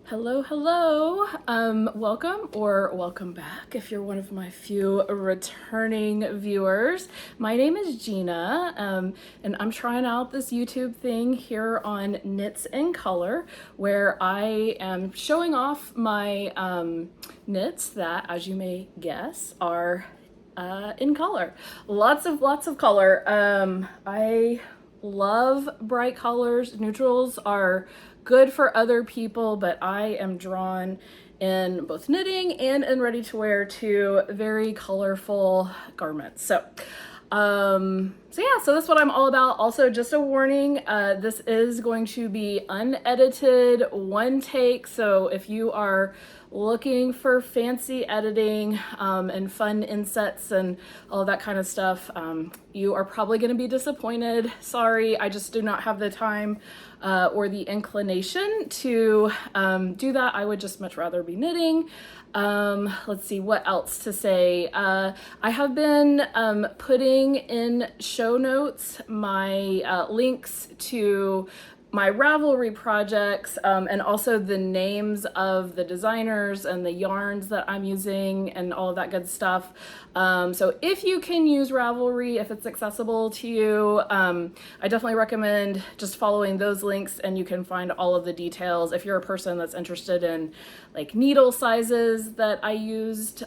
Hello, hello. Welcome or welcome back if you're one of my few returning viewers. My name is Gina, and I'm trying out this YouTube thing here on Knits in Color, where I am showing off my knits that, as you may guess, are in color. Lots of color. I love bright colors. Neutrals are good for other people, but I am drawn in both knitting and in ready to wear to very colorful garments. So that's what I'm all about. Also, just a warning, this is going to be unedited, one take. So if you are looking for fancy editing and fun insets and all that kind of stuff, you are probably going to be disappointed. Sorry, I just do not have the time or the inclination to do that. I would just much rather be knitting. Let's see what else to say. I have been putting in show notes my links to my Ravelry projects and also the names of the designers and the yarns that I'm using and all of that good stuff. So if you can use Ravelry, if it's accessible to you, I definitely recommend just following those links and you can find all of the details. If you're a person that's interested in like needle sizes that I used,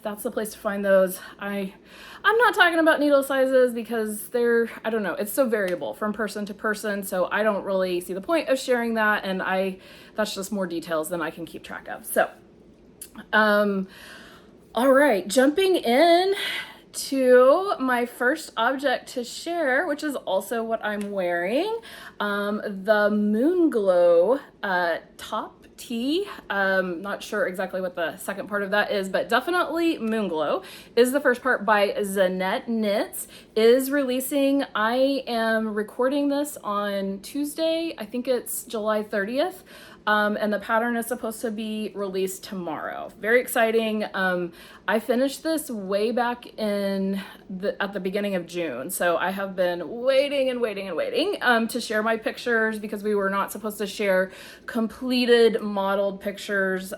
that's the place to find those. I'm not talking about needle sizes because I don't know, it's so variable from person to person, so I don't really see the point of sharing that, and that's just more details than I can keep track of. So, all right, jumping in to my first object to share, which is also what I'm wearing, the Moonglow top tee. Not sure exactly what the second part of that is, but definitely Moonglow is the first part by Zanete Knits, is releasing. I am recording this on Tuesday. I think it's July 30th. And the pattern is supposed to be released tomorrow. Very exciting. I finished this way back at the beginning of June. So I have been waiting to share my pictures because we were not supposed to share completed modeled pictures.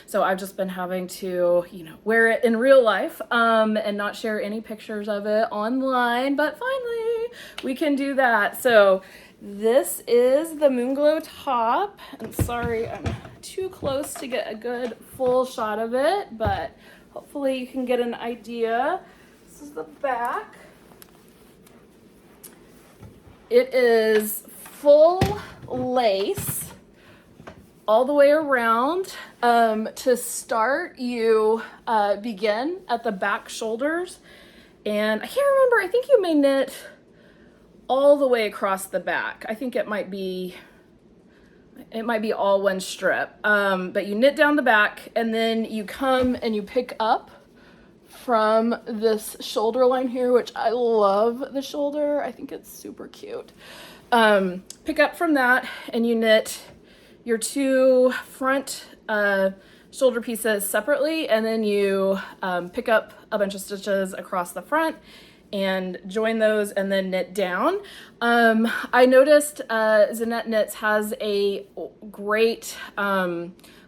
So I've just been having to, wear it in real life and not share any pictures of it online. But finally, we can do that. So this is the Moonglow top. I'm sorry, I'm too close to get a good full shot of it, but hopefully you can get an idea. This is the back. It is full lace all the way around. To start, you begin at the back shoulders, and I can't remember, I think you may knit all the way across the back. I think it might be all one strip, but you knit down the back and then you come and you pick up from this shoulder line here, which I love the shoulder. I think it's super cute. Pick up from that and you knit your two front shoulder pieces separately, and then you pick up a bunch of stitches across the front and join those and then knit down. I noticed Zanete Knits has a great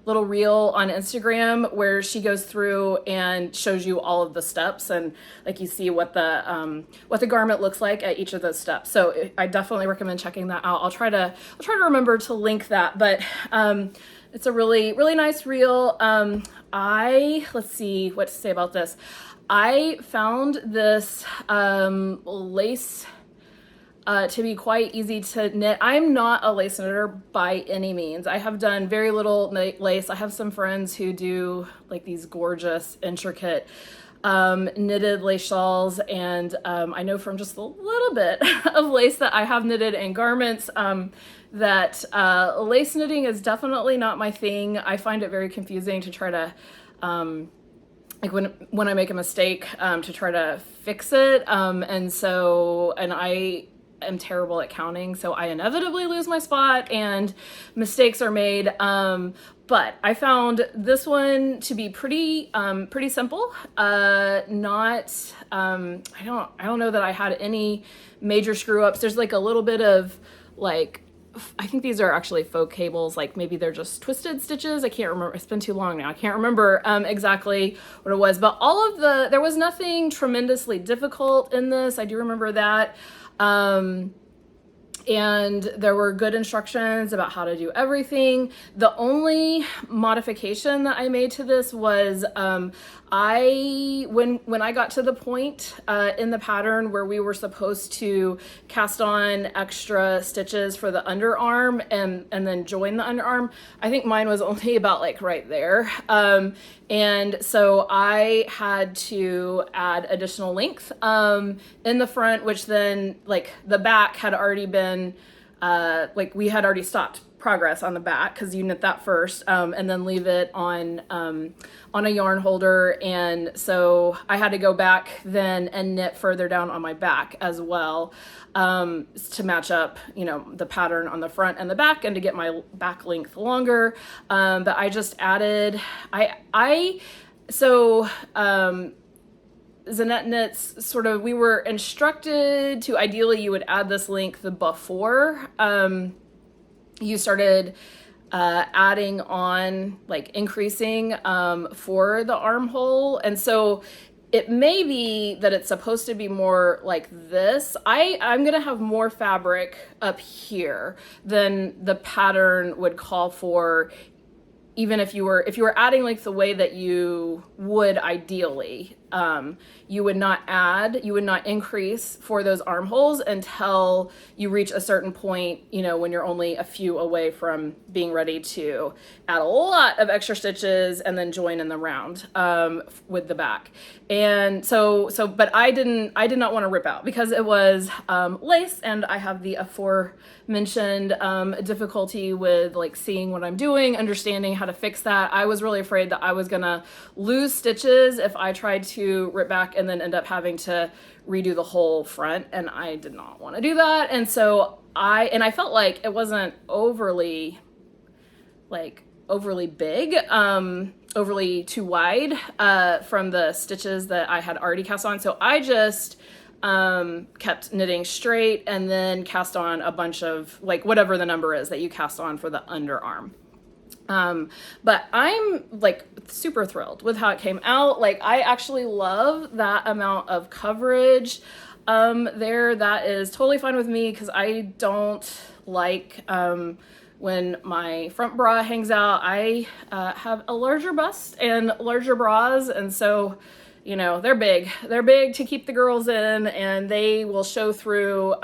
little reel on Instagram where she goes through and shows you all of the steps, and like you see what the garment looks like at each of those steps. So I definitely recommend checking that out. I'll try to remember to link that, but it's a really nice reel. Let's see what to say about this. I found this lace to be quite easy to knit. I'm not a lace knitter by any means. I have done very little lace. I have some friends who do like these gorgeous, intricate knitted lace shawls, and I know from just a little bit of lace that I have knitted in garments that lace knitting is definitely not my thing. I find it very confusing to try to like when I make a mistake, to try to fix it. And I am terrible at counting, so I inevitably lose my spot and mistakes are made. But I found this one to be pretty simple. I don't know that I had any major screw ups. There's like a little bit of like I think these are actually faux cables, like maybe they're just twisted stitches. I can't remember. It's been too long now. I can't remember exactly what it was, but there was nothing tremendously difficult in this. I do remember that. And there were good instructions about how to do everything. The only modification that I made to this was when I got to the point in the pattern where we were supposed to cast on extra stitches for the underarm and then join the underarm, I think mine was only about like right there. And so I had to add additional length in the front, which then like the back had already been, like we had already stopped progress on the back because you knit that first and then leave it on a yarn holder. And so I had to go back then and knit further down on my back as well to match up, you know, the pattern on the front and the back and to get my back length longer. But I just added, Zanete knits sort of, we were instructed to ideally you would add this length before you started adding on, like increasing for the armhole. And so it may be that it's supposed to be more like this. I'm gonna have more fabric up here than the pattern would call for, even if you were adding like the way that you would ideally. You would not increase for those armholes until you reach a certain point, you know, when you're only a few away from being ready to add a lot of extra stitches and then join in the round with the back. And but I did not want to rip out because it was lace, and I have the aforementioned difficulty with like seeing what I'm doing, understanding how to fix that. I was really afraid that I was gonna lose stitches if I tried to rip back and then end up having to redo the whole front, and I did not want to do that. And so I felt like it wasn't overly big, overly too wide from the stitches that I had already cast on. So I just kept knitting straight and then cast on a bunch of like whatever the number is that you cast on for the underarm. But I'm like super thrilled with how it came out. Like I actually love that amount of coverage there. That is totally fine with me because I don't like when my front bra hangs out. I have a larger bust and larger bras, and so you know, they're big to keep the girls in, and they will show through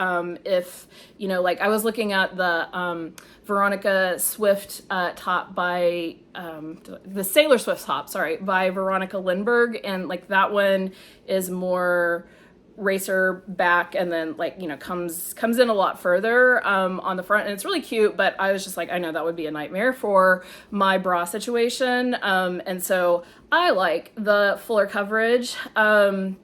if, you know, like I was looking at the Veronica Swift top by, the Sailor Swift top, sorry, by Veronica Lindbergh, and like that one is more racer back and then like, you know, comes in a lot further on the front, and it's really cute. But I was just like, I know that would be a nightmare for my bra situation, and so I like the fuller coverage. I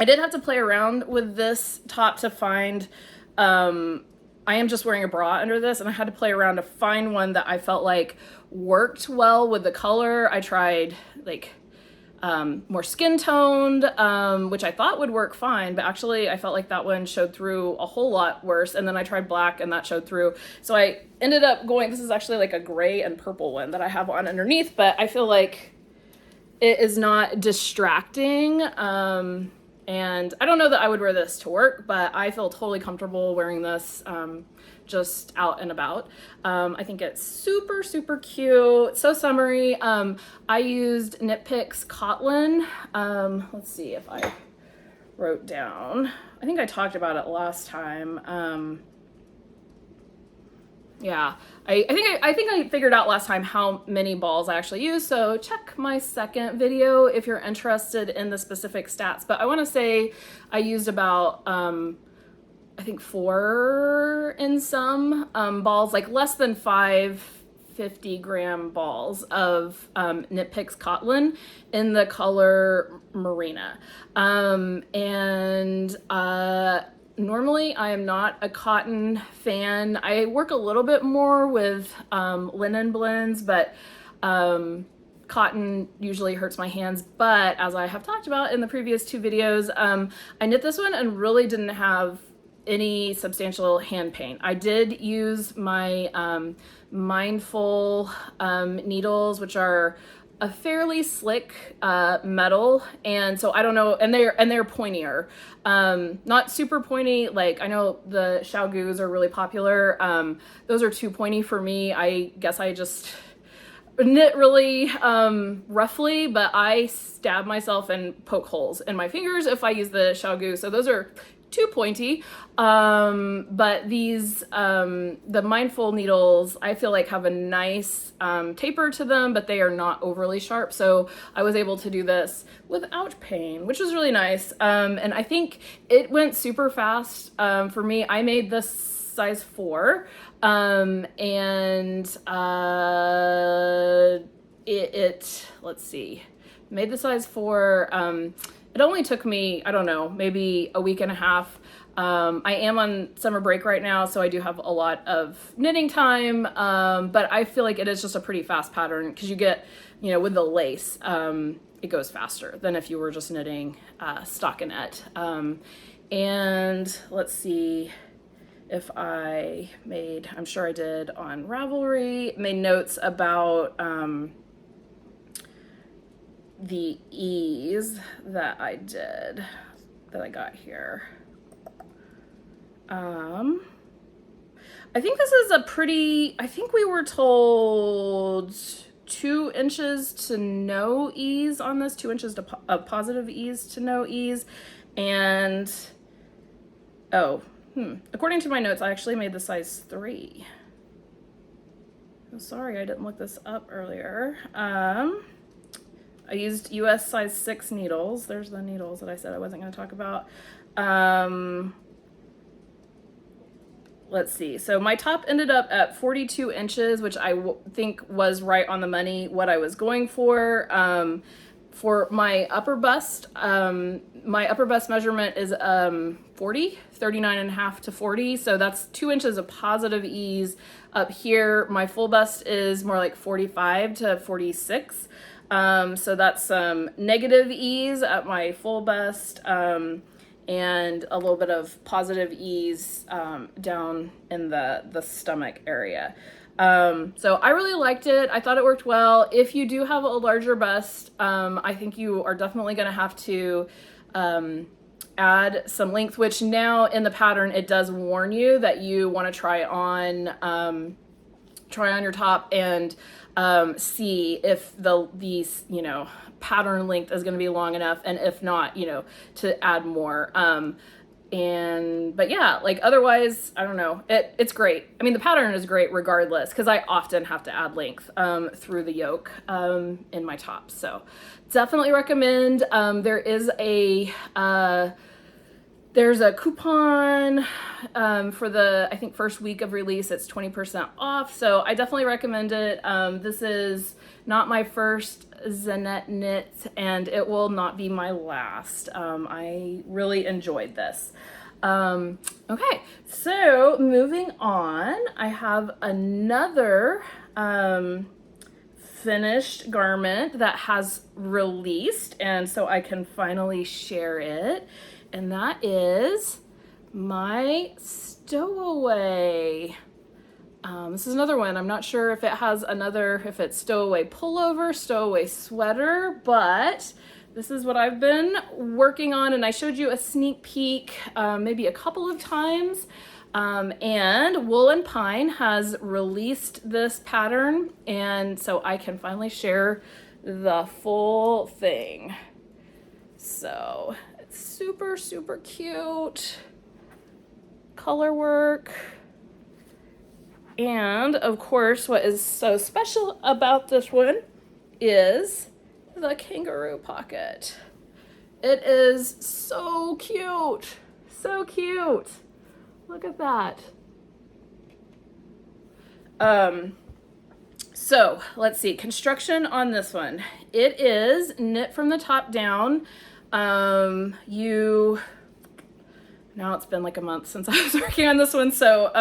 did have to play around with this top to find, I am just wearing a bra under this, and I had to play around to find one that I felt like worked well with the color. I tried like more skin toned, which I thought would work fine, but actually I felt like that one showed through a whole lot worse. And then I tried black and that showed through. So I ended up going, this is actually like a gray and purple one that I have on underneath, but I feel like it is not distracting. And I don't know that I would wear this to work, but I feel totally comfortable wearing this just out and about. I think it's super, super cute. So summery. I used Knit Picks Cotlin. Let's see if I wrote down. I think I talked about it last time. Yeah, I think I figured out last time how many balls I actually use, so check my second video if you're interested in the specific stats. But I want to say I used about I think 4 in some balls, like less than 50-gram balls of Knit Picks Cotlin in the color Marina. Normally I am not a cotton fan. I work a little bit more with linen blends, but cotton usually hurts my hands. But as I have talked about in the previous 2 videos, I knit this one and really didn't have any substantial hand paint. I did use my Mindful needles, which are a fairly slick metal, and so I don't know, and they're pointier, not super pointy. Like, I know the Xiaogus are really popular. Those are too pointy for me. I guess I just knit really roughly, but I stab myself and poke holes in my fingers if I use the Xiaogu, so those are too pointy. But these the Mindful needles, I feel like have a nice taper to them, but they are not overly sharp, so I was able to do this without pain, which was really nice. And I think it went super fast. For me, I made this size 4, and let's see, made the size 4. It only took me, I don't know, maybe a week and a half. I am on summer break right now, so I do have a lot of knitting time, but I feel like it is just a pretty fast pattern, because you get, you know, with the lace, it goes faster than if you were just knitting stockinette. And let's see if I made, I'm sure I did on Ravelry, made notes about the ease that I did, that I got here. I think this is a pretty, I think we were told 2 inches to no ease on this, 2 inches to positive ease to no ease. And, according to my notes, I actually made the size 3. I'm sorry, I didn't look this up earlier. I used US size 6 needles. There's the needles that I said I wasn't going to talk about. Let's see. So my top ended up at 42 inches, which I think was right on the money, what I was going for. For my upper bust measurement is 39 and a half to 40. So that's 2 inches of positive ease up here. My full bust is more like 45 to 46. So that's some negative ease at my full bust, and a little bit of positive ease down in the stomach area. So I really liked it. I thought it worked well. If you do have a larger bust, I think you are definitely going to have to add some length, which now in the pattern it does warn you that you want to try on your top and see if these, you know, pattern length is going to be long enough, and if not, you know, to add more. But yeah, like, otherwise, I don't know, it's great. I mean, the pattern is great regardless, because I often have to add length through the yoke in my tops, so definitely recommend. There's a coupon for the, I think, first week of release. It's 20% off, so I definitely recommend it. This is not my first Zanete knit, and it will not be my last. I really enjoyed this. Okay, so moving on, I have another finished garment that has released, and so I can finally share it. And that is my Stowaway. This is another one. I'm not sure if it has if it's Stowaway pullover, Stowaway sweater, but this is what I've been working on, and I showed you a sneak peek maybe a couple of times. And Wool & Pine has released this pattern, and so I can finally share the full thing. So super, super cute color work. And of course, what is so special about this one is the kangaroo pocket. It is so cute. So cute. Look at that. So let's see, construction on this one. It is knit from the top down. Now it's been like a month since I was working on this one, so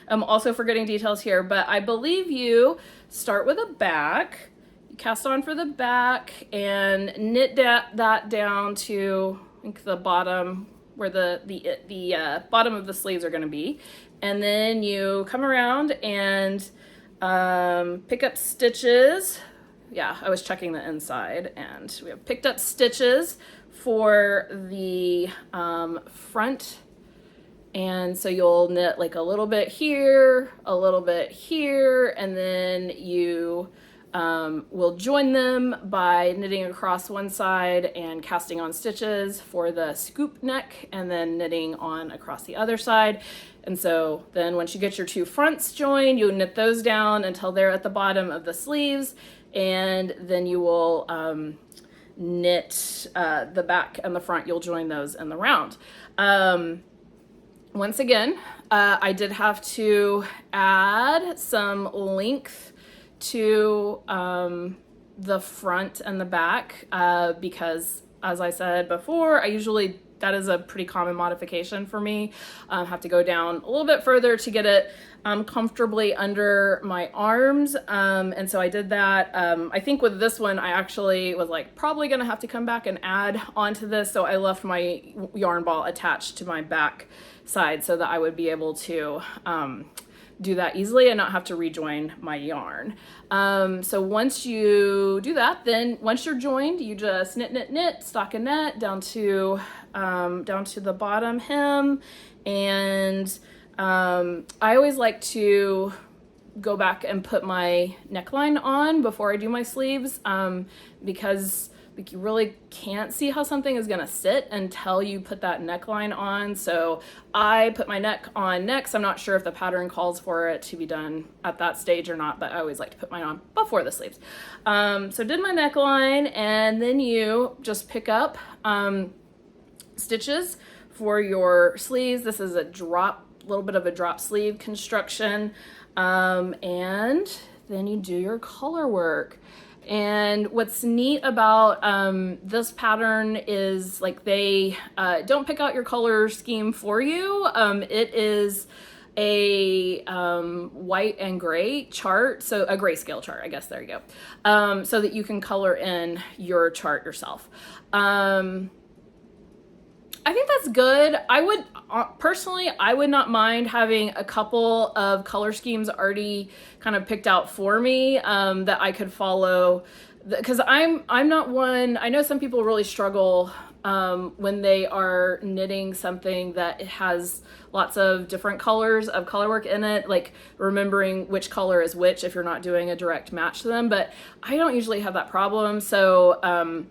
I'm also forgetting details here, but I believe you start with a back, you cast on for the back, and knit that down to, I think, the bottom where the bottom of the sleeves are going to be. And then you come around and pick up stitches. Yeah, I was checking the inside, and we have picked up stitches for the front. And so you'll knit like a little bit here, a little bit here, and then you will join them by knitting across one side and casting on stitches for the scoop neck, and then knitting on across the other side. And so then once you get your two fronts joined, you'll knit those down until they're at the bottom of the sleeves, and then you will knit the back and the front. You'll join those in the round. Once again, I did have to add some length to the front and the back because, as I said before, that is a pretty common modification for me. Have to go down a little bit further to get it comfortably under my arms. And so I did that. I think with this one, I actually was like probably gonna have to come back and add onto this. So I left my yarn ball attached to my back side so that I would be able to do that easily and not have to rejoin my yarn. So once you do that, then once you're joined, you just knit, knit, knit, stockinette down to the bottom hem. And I always like to go back and put my neckline on before I do my sleeves, because like you really can't see how something is gonna sit until you put that neckline on. So I put my neck on next. I'm not sure if the pattern calls for it to be done at that stage or not, but I always like to put mine on before the sleeves. So did my neckline, and then you just pick up stitches for your sleeves. This is a little bit of a drop sleeve construction. And then you do your color work. And what's neat about this pattern is like they don't pick out your color scheme for you. It is a white and gray chart, so a grayscale chart, I guess, there you go, so that you can color in your chart yourself. I think that's good. I would personally, I would not mind having a couple of color schemes already kind of picked out for me that I could follow, because I'm not one. I know some people really struggle when they are knitting something that has lots of different colors of color work in it, like remembering which color is which if you're not doing a direct match to them. But I don't usually have that problem, so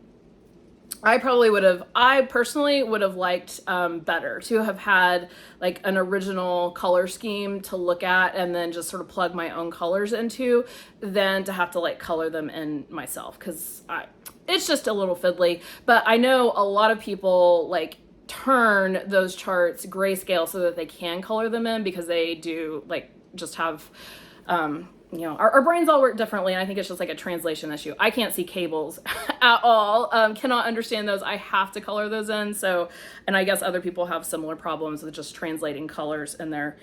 I personally would have liked better to have had like an original color scheme to look at and then just sort of plug my own colors into, than to have to like color them in myself, because it's just a little fiddly. But I know a lot of people like turn those charts grayscale so that they can color them in, because they do like just have our brains all work differently, and I think it's just like a translation issue. I can't see cables at all, cannot understand those. I have to color those in. So, and I guess other people have similar problems with just translating colors in their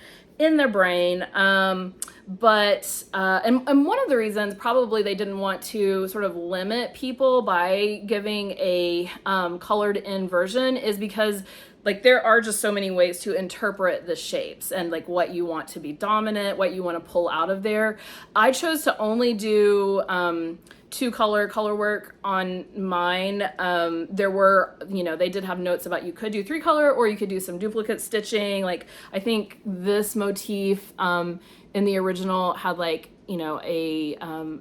brain. But one of the reasons probably they didn't want to sort of limit people by giving a colored in version is because like there are just so many ways to interpret the shapes and like what you want to be dominant, what you want to pull out of there. I chose to only do two color work on mine. There were, they did have notes about you could do 3-color or you could do some duplicate stitching. Like I think this motif in the original had like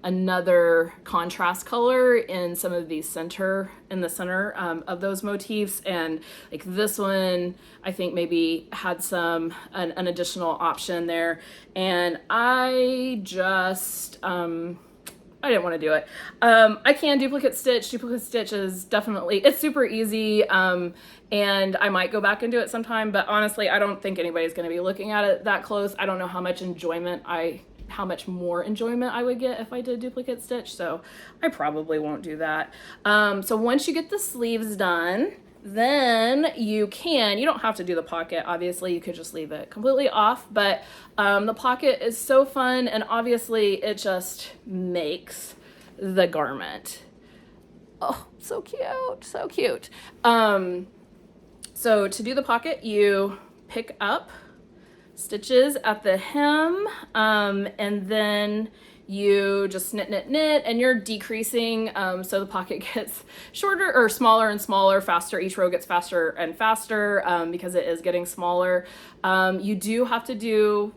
another contrast color in some of these center of those motifs, and like this one I think maybe had an additional option there, and I just I didn't want to do it. I can duplicate stitch. Duplicate stitch is definitely, it's super easy, and I might go back and do it sometime, but honestly I don't think anybody's going to be looking at it that close. I don't know how much more enjoyment I would get if I did duplicate stitch, so I probably won't do that. So once you get the sleeves done, then you don't have to do the pocket, obviously. You could just leave it completely off, but the pocket is so fun, and obviously it just makes the garment. Oh, so cute, so cute. So to do the pocket, you pick up stitches at the hem, and then you just knit, knit, knit, and you're decreasing, so the pocket gets shorter or smaller and smaller, faster. Each row gets faster and faster, because it is getting smaller. You do have to do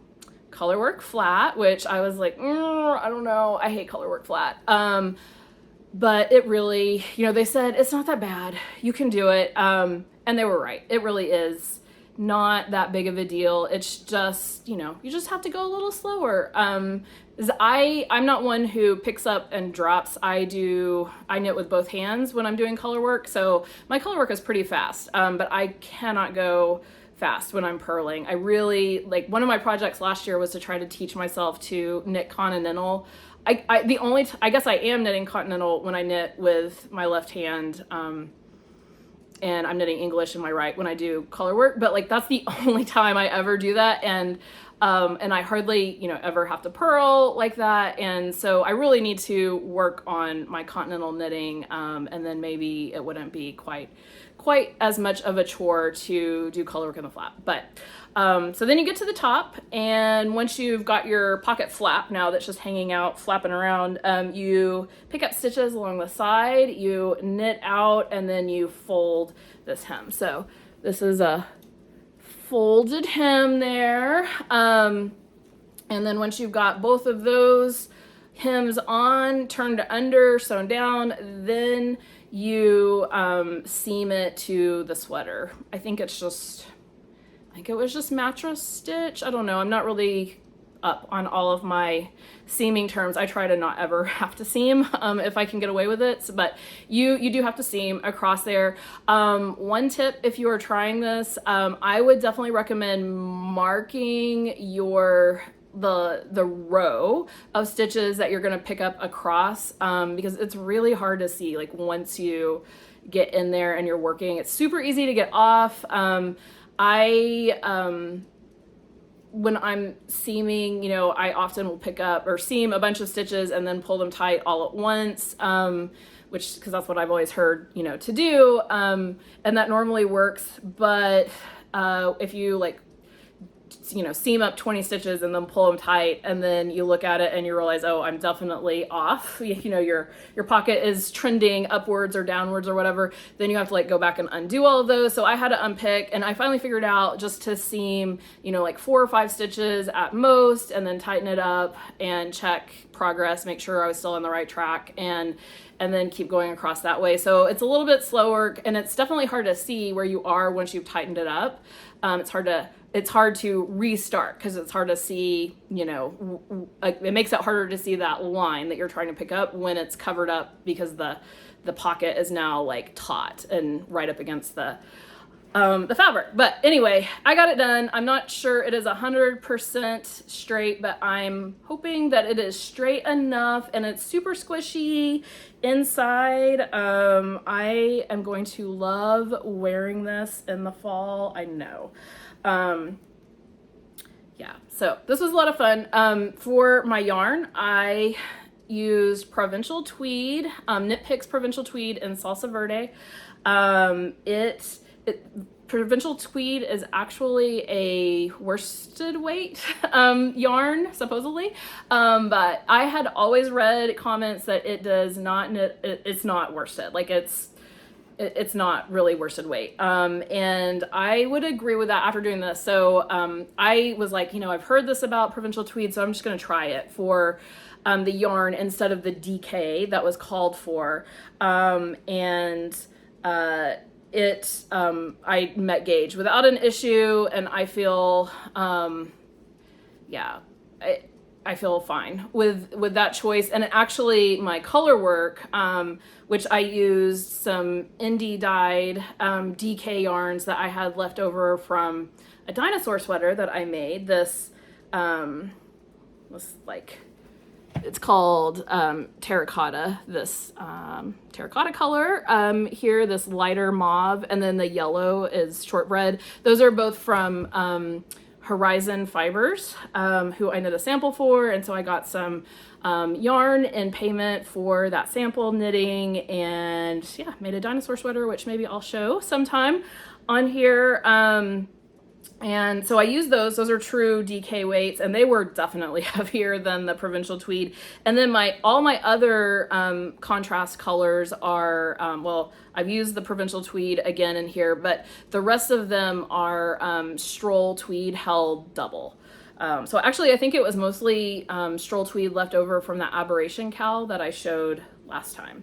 color work flat, which I was like, I don't know, I hate color work flat. But it really, you know, they said it's not that bad, you can do it, and they were right. It really is not that big of a deal. It's just, you know, you just have to go a little slower. I'm not one who picks up and drops. I knit with both hands when I'm doing color work, so my color work is pretty fast, but I cannot go fast when I'm purling. I really, like, one of my projects last year was to try to teach myself to knit continental. I guess I am knitting continental when I knit with my left hand, and I'm knitting English in my right when I do color work, but like that's the only time I ever do that, and I hardly, you know, ever have to purl like that, and so I really need to work on my continental knitting, and then maybe it wouldn't be quite as much of a chore to do color work in the flap. But so then you get to the top, and once you've got your pocket flap now that's just hanging out, flapping around, you pick up stitches along the side, you knit out, and then you fold this hem. So this is a folded hem there, and then once you've got both of those hems on, turned under, sewn down, then you seam it to the sweater. I think it was just mattress stitch. I don't know. I'm not really up on all of my seaming terms. I try to not ever have to seam if I can get away with it. But you do have to seam across there. One tip if you are trying this, I would definitely recommend marking the row of stitches that you're going to pick up across, because it's really hard to see, like, once you get in there and you're working. It's super easy to get off. When I'm seaming, you know, I often will pick up or seam a bunch of stitches and then pull them tight all at once, because that's what I've always heard, you know, to do, and that normally works. But if you, like, you know, seam up 20 stitches and then pull them tight, and then you look at it and you realize, oh, I'm definitely off, you know, your pocket is trending upwards or downwards or whatever, then you have to, like, go back and undo all of those. So I had to unpick, and I finally figured out just to seam, you know, like 4 or 5 stitches at most, and then tighten it up and check progress, make sure I was still on the right track, and then keep going across that way. So it's a little bit slower, and it's definitely hard to see where you are once you've tightened it up. It's hard to restart because it's hard to see, you know, it makes it harder to see that line that you're trying to pick up when it's covered up, because the pocket is now, like, taut and right up against the fabric. But anyway, I got it done. I'm not sure it is 100% straight, but I'm hoping that it is straight enough, and it's super squishy inside. I am going to love wearing this in the fall, I know. Yeah, so this was a lot of fun. For my yarn, I used Provincial Tweed, Knit Picks Provincial Tweed in Salsa Verde. Provincial Tweed is actually a worsted weight yarn, supposedly, but I had always read comments that it does not knit, it's not worsted, like it's not really worsted weight, and I would agree with that after doing this. So I was like, you know, I've heard this about Provincial Tweed, so I'm just going to try it for the yarn instead of the DK that was called for, I met gauge without an issue, and I feel, I feel fine with that choice. And actually, my color work, which I used some indie dyed DK yarns that I had left over from a dinosaur sweater that I made. This was like, it's called terracotta, this terracotta color here, this lighter mauve, and then the yellow is shortbread. Those are both from Horizon Fibres, who I knit a sample for, and so I got some yarn in payment for that sample knitting, and yeah, made a dinosaur sweater, which maybe I'll show sometime. on here. And so I use those. Those are true DK weights, and they were definitely heavier than the Provincial Tweed. And then all my other contrast colors are, well, I've used the Provincial Tweed again in here, but the rest of them are Stroll Tweed held double. So actually, I think it was mostly Stroll Tweed left over from that Aberration cowl that I showed last time.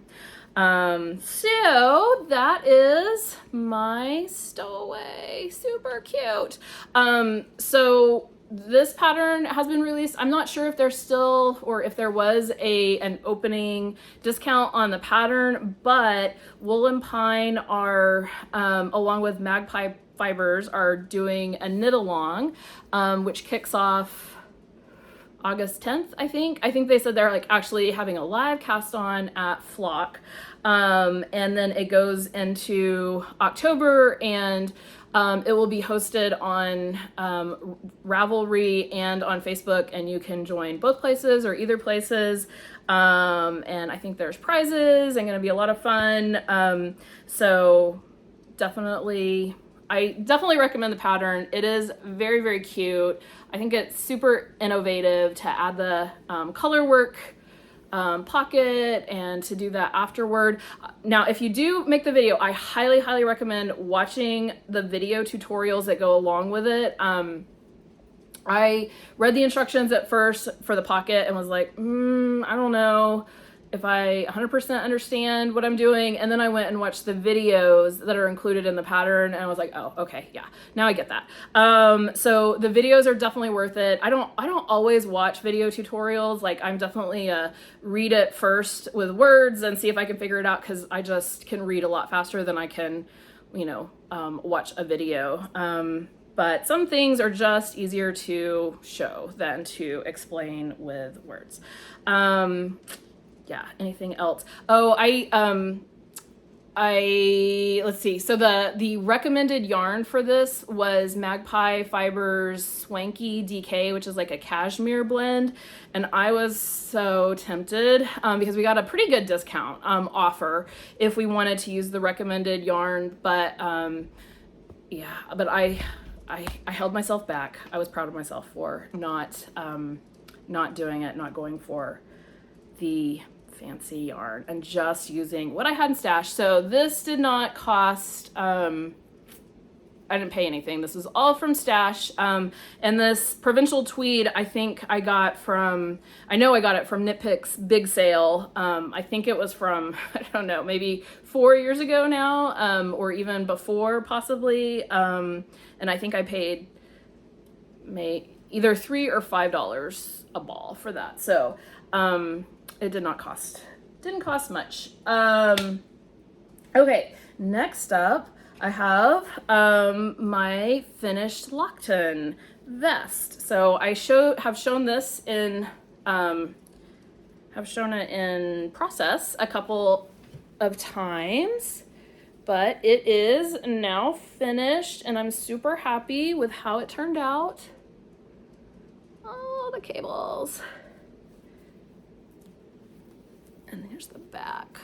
So that is my Stowaway. Super cute. So this pattern has been released. I'm not sure if there's still, or if there was an opening discount on the pattern, but Wool and Pine are, along with Magpie Fibres, are doing a knit along, which kicks off August 10th, I think. I think they said they're like actually having a live cast on at Flock. And then it goes into October, and it will be hosted on Ravelry and on Facebook, and you can join both places or either places. And I think there's prizes and going to be a lot of fun. So I definitely recommend the pattern. It is very, very cute. I think it's super innovative to add the color work pocket and to do that afterward. Now, if you do make the video, I highly, highly recommend watching the video tutorials that go along with it. I read the instructions at first for the pocket and was like, I don't know if I 100% understand what I'm doing. And then I went and watched the videos that are included in the pattern, and I was like, oh, okay, yeah, now I get that. So the videos are definitely worth it. I don't always watch video tutorials. Like, I'm definitely read it first with words and see if I can figure it out, because I just can read a lot faster than I can, watch a video. But some things are just easier to show than to explain with words. Yeah, anything else? Oh, let's see. So the recommended yarn for this was Magpie Fibres Swanky DK, which is like a cashmere blend. And I was so tempted because we got a pretty good discount offer if we wanted to use the recommended yarn. But yeah, but I held myself back. I was proud of myself for not doing it, not going for the fancy yarn and just using what I had in stash. So this did not cost, I didn't pay anything. This is all from stash. And this Provincial Tweed, I think I got from, I know I got it from Knitpick's big sale. I think it was from, I don't know, maybe 4 years ago now, or even before possibly. And I think I paid either $3 or $5 a ball for that. So, it didn't cost much. Okay, next up I have my finished Locaton vest. So I have shown this in process a couple of times, but it is now finished and I'm super happy with how it turned out. Oh, the cables. And here's the back.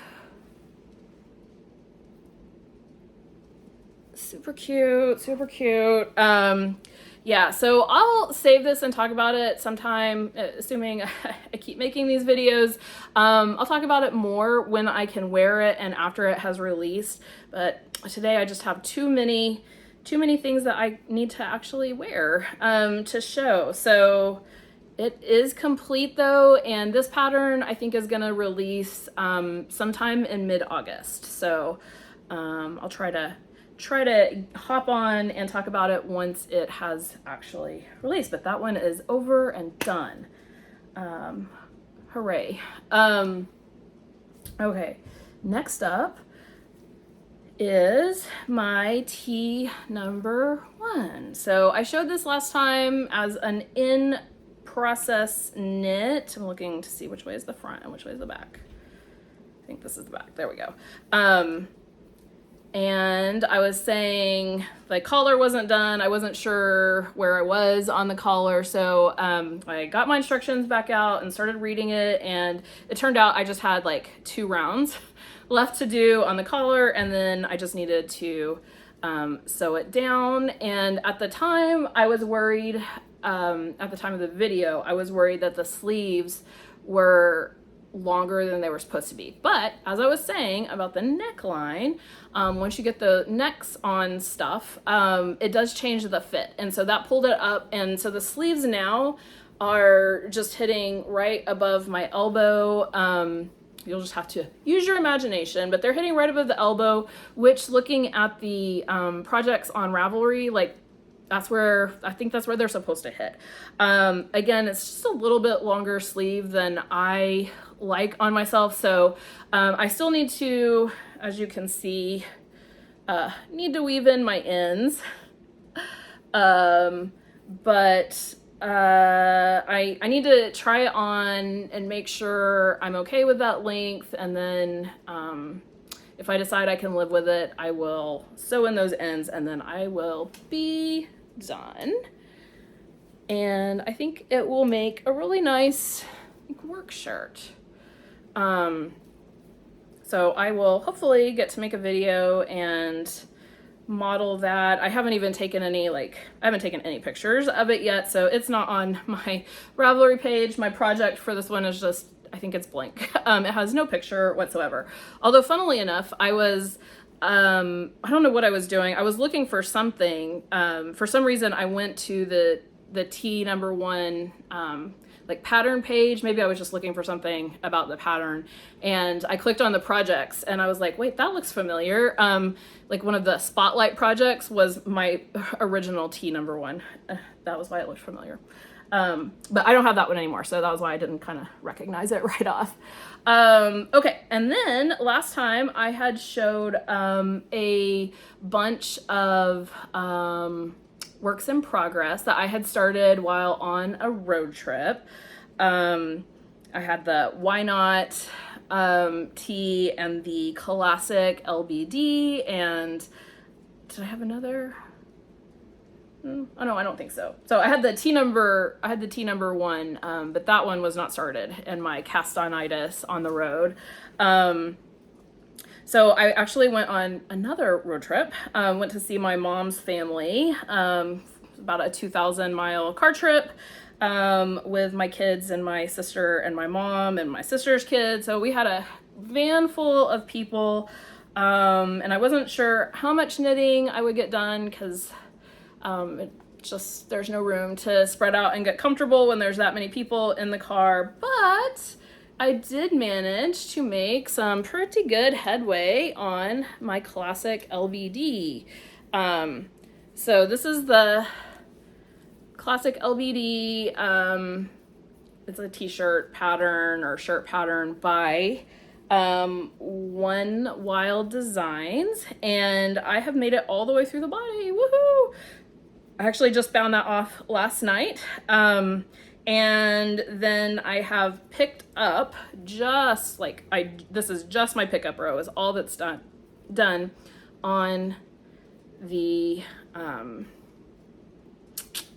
Super cute, super cute. Yeah, so I'll save this and talk about it sometime, assuming I keep making these videos. I'll talk about it more when I can wear it and after it has released. But today I just have too many things that I need to actually wear to show. So it is complete though, and this pattern I think is gonna release sometime in mid-August. So I'll try to hop on and talk about it once it has actually released. But that one is over and done. Hooray. Okay, next up is my tea number 1. So I showed this last time as an in-process knit. I'm looking to see which way is the front and which way is the back. I think this is the back. There we go. And I was saying the collar wasn't done. I wasn't sure where I was on the collar. So I got my instructions back out and started reading it. And it turned out I just had like 2 rounds left to do on the collar. And then I just needed to sew it down. And at the time I was worried, at the time of the video, I was worried that the sleeves were longer than they were supposed to be. But as I was saying about the neckline, once you get the necks on stuff, it does change the fit. And so that pulled it up. And so the sleeves now are just hitting right above my elbow. You'll just have to use your imagination, but they're hitting right above the elbow, which looking at the projects on Ravelry, like that's where, I think that's where they're supposed to hit. Again, it's just a little bit longer sleeve than I like on myself. So I still need to, as you can see, need to weave in my ends. But I need to try it on and make sure I'm okay with that length. And then if I decide I can live with it, I will sew in those ends and then I will be done. And I think it will make a really nice work shirt. So I will hopefully get to make a video and model that. I haven't even taken any, I haven't taken any pictures of it yet, so it's not on my Ravelry page. My project for this one is just, I think it's blank. It has no picture whatsoever. Although funnily enough, I was, I don't know what I was doing. I was looking for something. For some reason, I went to the T number 1, pattern page. Maybe I was just looking for something about the pattern and I clicked on the projects and I was like, wait, that looks familiar. One of the spotlight projects was my original T number 1. That was why it looked familiar. But I don't have that one anymore. So that was why I didn't kind of recognize it right off. Okay. And then last time I had showed, a bunch of, works in progress that I had started while on a road trip. I had the Why Not tee and the classic LBD, and did I have another? Oh no, I don't think so. So I had the T number 1, but that one was not started in my castonitis on the road. So I actually went on another road trip, went to see my mom's family, about a 2,000-mile car trip with my kids and my sister and my mom and my sister's kids. So we had a van full of people, and I wasn't sure how much knitting I would get done because there's no room to spread out and get comfortable when there's that many people in the car. But I did manage to make some pretty good headway on my classic LBD. So this is the classic LBD. It's a t-shirt pattern or shirt pattern by One Wild Designs, and I have made it all the way through the body. Woohoo! I actually just found that off last night. And then I have picked up just this is just my pickup row is all that's done on the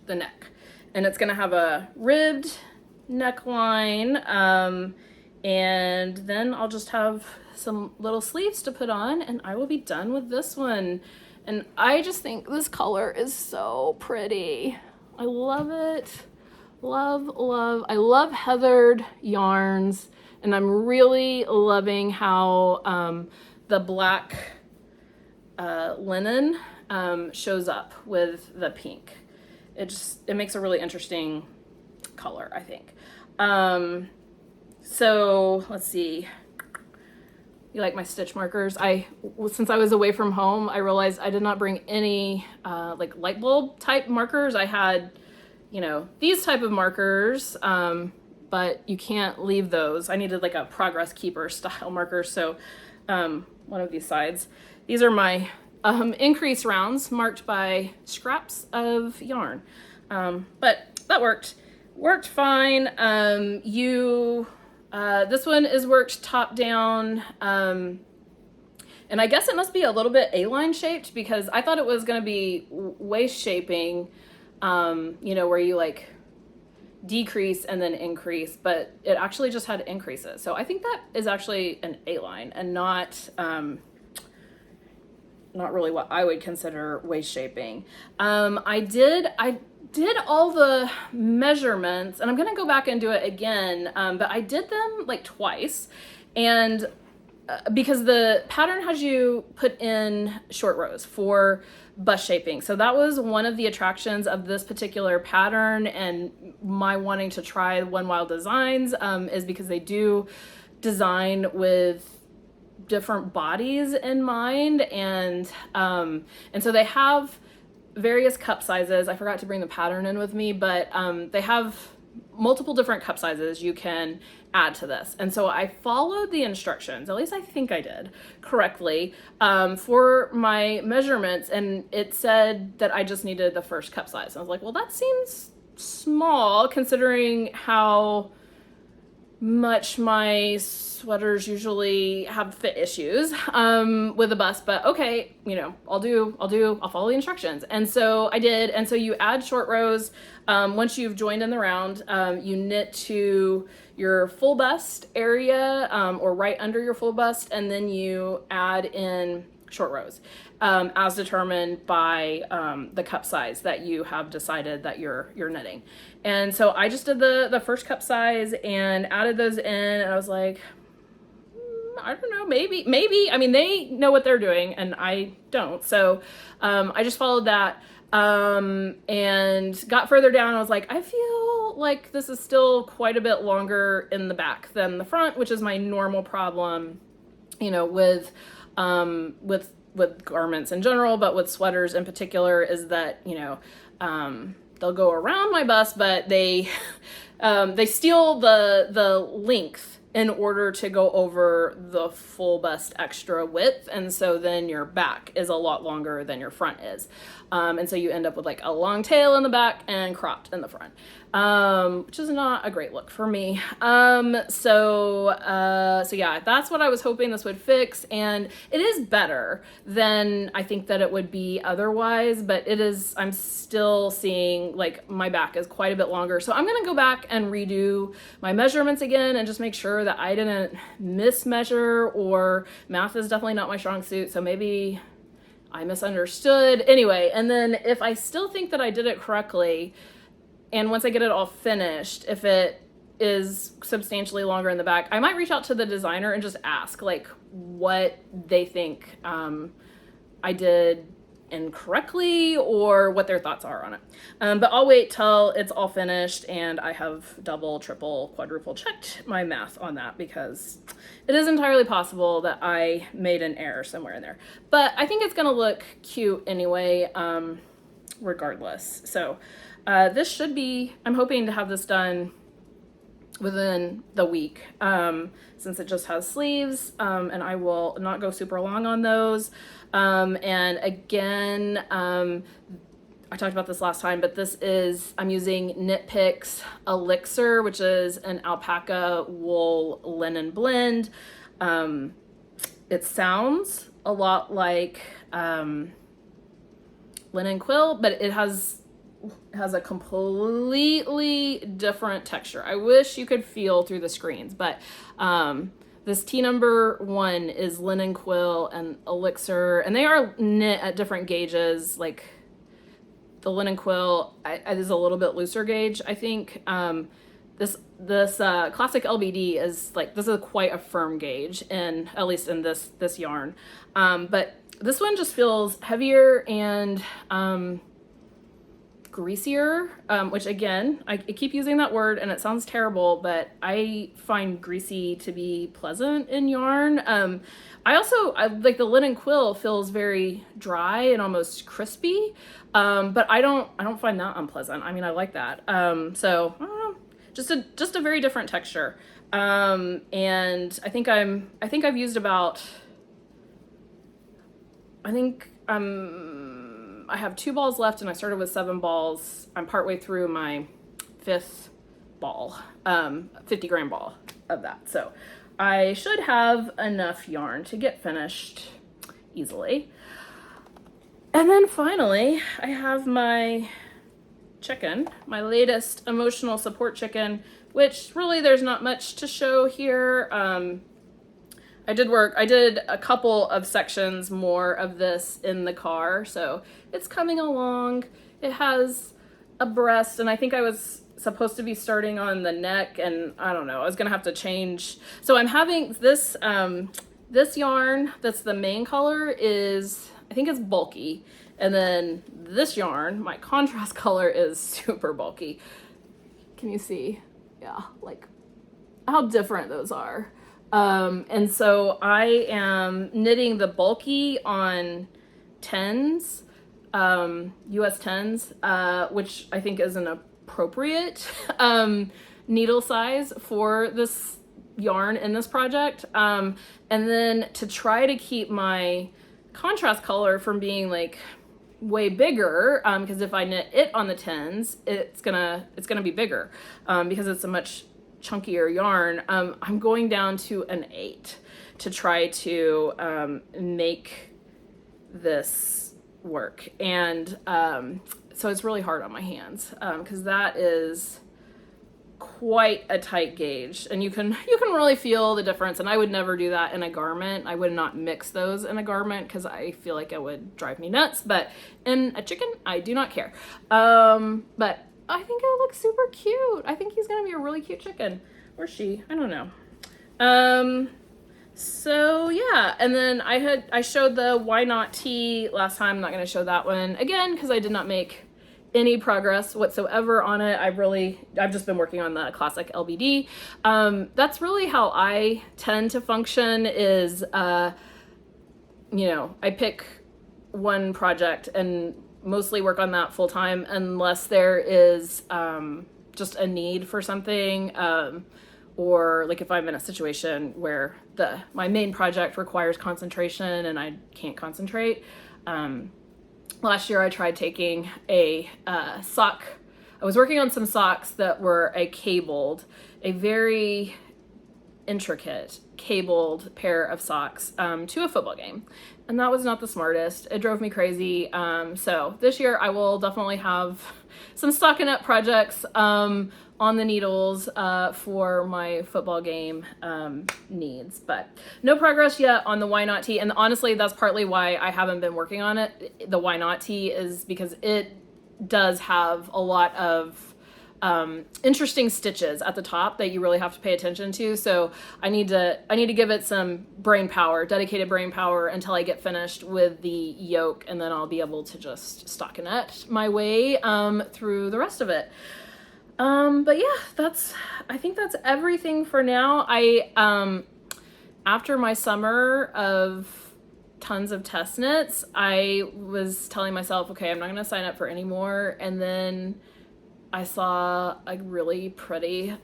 neck. And it's gonna have a ribbed neckline. And then I'll just have some little sleeves to put on and I will be done with this one. And I just think this color is so pretty. I love it. Love. I love heathered yarns, and I'm really loving how the black linen shows up with the pink. It makes a really interesting color, I think. So let's see. You like my stitch markers? Since I was away from home, I realized I did not bring any light bulb type markers. I had, these type of markers, but you can't leave those. I needed a progress keeper style marker. So one of these sides. These are my increase rounds marked by scraps of yarn. But that worked fine. This one is worked top down, and I guess it must be a little bit A-line shaped because I thought it was going to be waist shaping, where you decrease and then increase, but it actually just had increases. So I think that is actually an A-line and not not really what I would consider waist shaping. I did all the measurements, and I'm gonna go back and do it again, but I did them like twice, and because the pattern has you put in short rows for bust shaping. So that was one of the attractions of this particular pattern, and my wanting to try One Wild Designs is because they do design with different bodies in mind, and so they have various cup sizes. I forgot to bring the pattern in with me, but they have multiple different cup sizes you can add to this. And so I followed the instructions, at least I think I did correctly, for my measurements, and it said that I just needed the first cup size. I was like, well, that seems small considering how much my sweaters usually have fit issues with a bust, but okay, you know, I'll follow the instructions. And so I did. And so you add short rows. Once you've joined in the round, you knit to your full bust area, or right under your full bust, and then you add in short rows as determined by the cup size that you have decided that you're knitting. And so I just did the first cup size and added those in, and I was like, I don't know, maybe, I mean, they know what they're doing and I don't. So I just followed that and got further down. I was like, I feel like this is still quite a bit longer in the back than the front, which is my normal problem, you know, with garments in general, but with sweaters in particular, is that, you know, they'll go around my bust, but they steal the length in order to go over the full bust extra width. And so then your back is a lot longer than your front is. And so you end up with like a long tail in the back and cropped in the front, which is not a great look for me. So yeah, that's what I was hoping this would fix. And it is better than I think that it would be otherwise, but I'm still seeing like my back is quite a bit longer. So I'm going to go back and redo my measurements again and just make sure that I didn't mismeasure, or math is definitely not my strong suit. So maybe I misunderstood. Anyway, and then if I still think that I did it correctly, and once I get it all finished, if it is substantially longer in the back, I might reach out to the designer and just ask like what they think I did incorrectly or what their thoughts are on it. But I'll wait till it's all finished and I have double, triple, quadruple checked my math on that, because it is entirely possible that I made an error somewhere in there. But I think it's gonna look cute anyway, regardless. So this should be, I'm hoping to have this done within the week, since it just has sleeves, and I will not go super long on those. And again, I talked about this last time, but I'm using Knit Picks Elixir, which is an alpaca wool linen blend. It sounds a lot like linen quill, but it has a completely different texture. I wish you could feel through the screens, but this T number 1 is linen quill and Elixir, and they are knit at different gauges. Like the linen quill is a little bit looser gauge, I think. This classic LBD is like, this is quite a firm gauge, and at least in this yarn. But this one just feels heavier and greasier, which again, I keep using that word and it sounds terrible, but I find greasy to be pleasant in yarn. I like the linen quill feels very dry and almost crispy, but I don't find that unpleasant. I mean, I like that. So I don't know, just a very different texture. And I think I've used about, I have 2 balls left and I started with 7 balls. I'm partway through my 5th ball, 50 gram ball of that. So I should have enough yarn to get finished easily. And then finally, I have my chicken, my latest emotional support chicken, which really there's not much to show here. I did a couple of sections more of this in the car, so it's coming along. It has a breast, and I think I was supposed to be starting on the neck, and I don't know, I was gonna have to change. So I'm having this, this yarn that's the main color is, I think it's bulky. And then this yarn, my contrast color, is super bulky. Can you see? Yeah, like how different those are. And so I am knitting the bulky on 10s, US 10s, which I think is an appropriate needle size for this yarn in this project. And then to try to keep my contrast color from being like way bigger, because if I knit it on the 10s, it's gonna be bigger, because it's a much chunkier yarn. I'm going down to an 8 to try to make this work, and so it's really hard on my hands, because that is quite a tight gauge, and you can really feel the difference. And I would never do that in a garment. I would not mix those in a garment because I feel like it would drive me nuts, but in a chicken I do not care. But I think it looks super cute. I think he's gonna be a really cute chicken, or she, I don't know. So yeah, and then I showed the Why Not tee last time. I'm not gonna show that one again because I did not make any progress whatsoever on it. I've just been working on the classic LBD. That's really how I tend to function is, you know, I pick one project and mostly work on that full time unless there is just a need for something, or like if I'm in a situation where my main project requires concentration and I can't concentrate. Last year I tried taking a sock. I was working on some socks that were a very intricate cabled pair of socks to a football game. And that was not the smartest. It drove me crazy. So this year I will definitely have some stockinette projects on the needles for my football game needs, but no progress yet on the Why Not tee. And honestly, that's partly why I haven't been working on it. The Why Not tee is because it does have a lot of interesting stitches at the top that you really have to pay attention to. So I need to give it some brain power, dedicated brain power, until I get finished with the yoke, and then I'll be able to just stockinette my way through the rest of it. But yeah, I think that's everything for now. After my summer of tons of test knits, I was telling myself, okay, I'm not gonna sign up for any more. And then I saw a really pretty,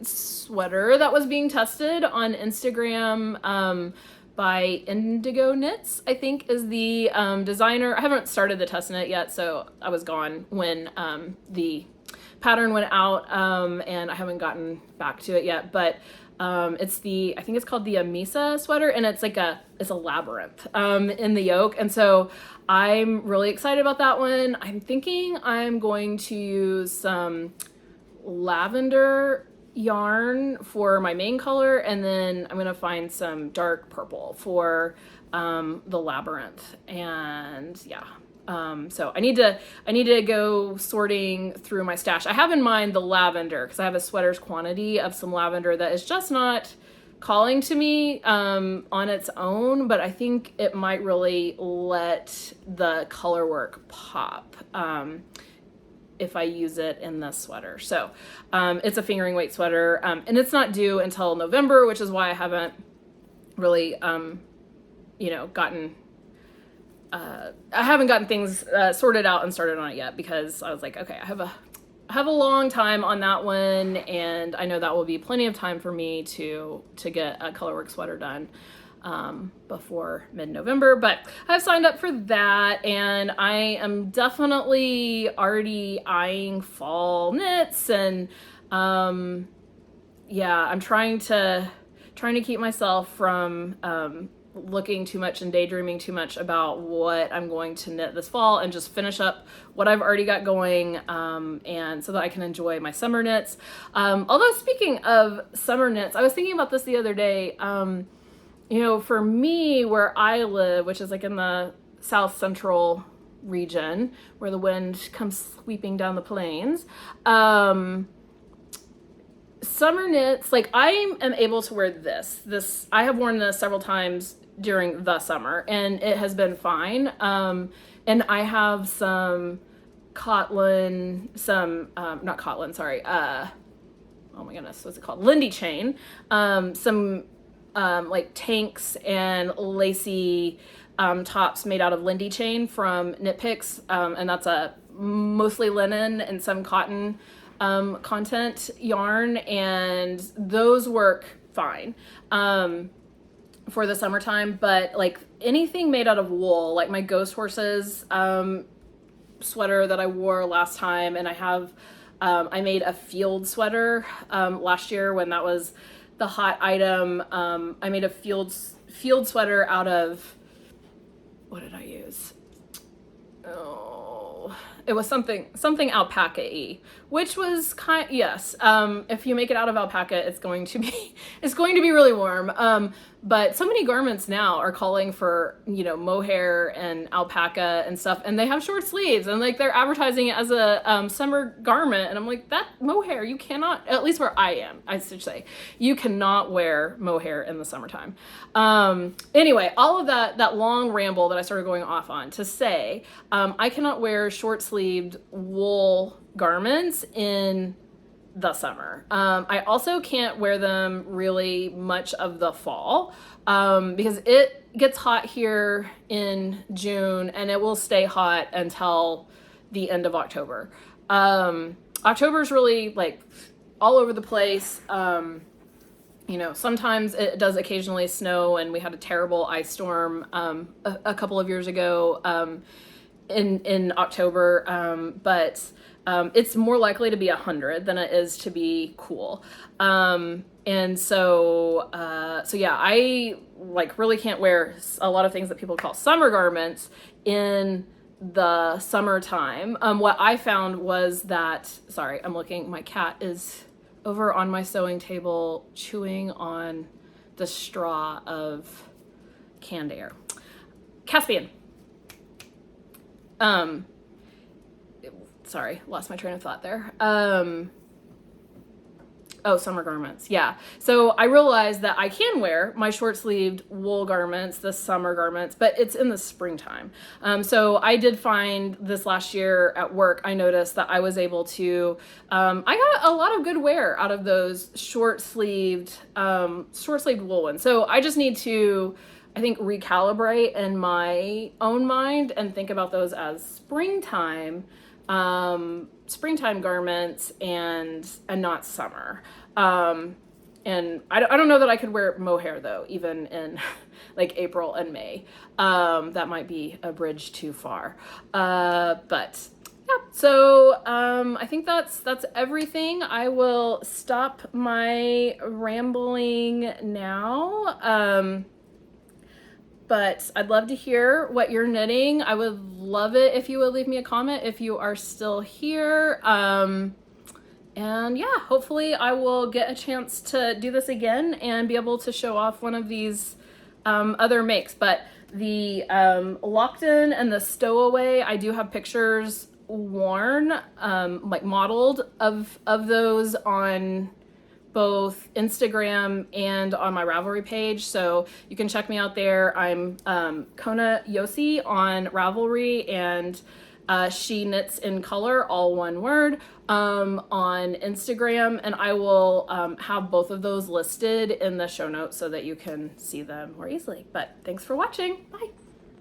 sweater that was being tested on Instagram, by Indigo Knits, I think is the, designer. I haven't started the test knit yet, so I was gone when, the pattern went out, and I haven't gotten back to it yet, but I think it's called the Amissa sweater, and it's like it's a labyrinth in the yoke, and so I'm really excited about that one. I'm thinking I'm going to use some lavender yarn for my main color, and then I'm gonna find some dark purple for the labyrinth, and yeah. So I need to go sorting through my stash. I have in mind the lavender because I have a sweater's quantity of some lavender that is just not calling to me on its own, but I think it might really let the color work pop if I use it in this sweater. So it's a fingering weight sweater, and it's not due until November, which is why I haven't really I haven't gotten things sorted out and started on it yet, because I was like, okay, I have a long time on that one, and I know that will be plenty of time for me to get a colorwork sweater done before mid-November. But I've signed up for that, and I am definitely already eyeing fall knits, and yeah, I'm trying to keep myself from looking too much and daydreaming too much about what I'm going to knit this fall, and just finish up what I've already got going, and so that I can enjoy my summer knits. Although speaking of summer knits, I was thinking about this the other day. You know, for me, where I live, which is like in the south central region where the wind comes sweeping down the plains, summer knits, like I am able to wear this. I have worn this several times during the summer and it has been fine. And I have some Cotlin, not Cotlin, sorry. Oh my goodness, what's it called? Lindy chain. Some like tanks and lacy tops made out of Lindy chain from Knit Picks. And that's a mostly linen and some cotton content yarn, and those work fine for the summertime. But like anything made out of wool, like my Ghost Horses sweater that I wore last time, and I have I made a field sweater last year when that was the hot item. I made a field sweater out of, what did I use? Oh, it was something alpaca-y, which was yes. If you make it out of alpaca, it's going to be really warm. But so many garments now are calling for, you know, mohair and alpaca and stuff, and they have short sleeves, and like they're advertising it as a summer garment, and I'm like, that mohair, you cannot, at least where I am, I should say, you cannot wear mohair in the summertime. Anyway, all of that long ramble that I started going off on to say, I cannot wear short-sleeved wool garments in the summer. I also can't wear them really much of the fall because it gets hot here in June and it will stay hot until the end of October. October is really like all over the place. You know, sometimes it does occasionally snow, and we had a terrible ice storm a couple of years ago in October, but it's more likely to be 100 than it is to be cool. And so yeah, I like really can't wear a lot of things that people call summer garments in the summertime. What I found was that, sorry, I'm looking, my cat is over on my sewing table chewing on the straw of canned air. Caspian. Sorry, lost my train of thought there. Oh, summer garments. Yeah. So I realized that I can wear my short-sleeved wool garments, the summer garments, but it's in the springtime. So I did find this last year at work, I noticed that I was able to, I got a lot of good wear out of those short-sleeved wool ones. So I just need to, I think, recalibrate in my own mind and think about those as springtime garments and not summer. And I don't know that I could wear mohair though, even in like April and May. That might be a bridge too far. But yeah, so I think that's everything. I will stop my rambling now. But I'd love to hear what you're knitting. I would love it if you would leave me a comment if you are still here. And yeah, hopefully I will get a chance to do this again and be able to show off one of these other makes. But the Locaton and the Stowaway, I do have pictures worn, like modeled of those on both Instagram and on my Ravelry page, so you can check me out there. I'm konayossie on Ravelry, and She Knits in Color, all one word, on Instagram, and I will have both of those listed in the show notes so that you can see them more easily. But thanks for watching. Bye.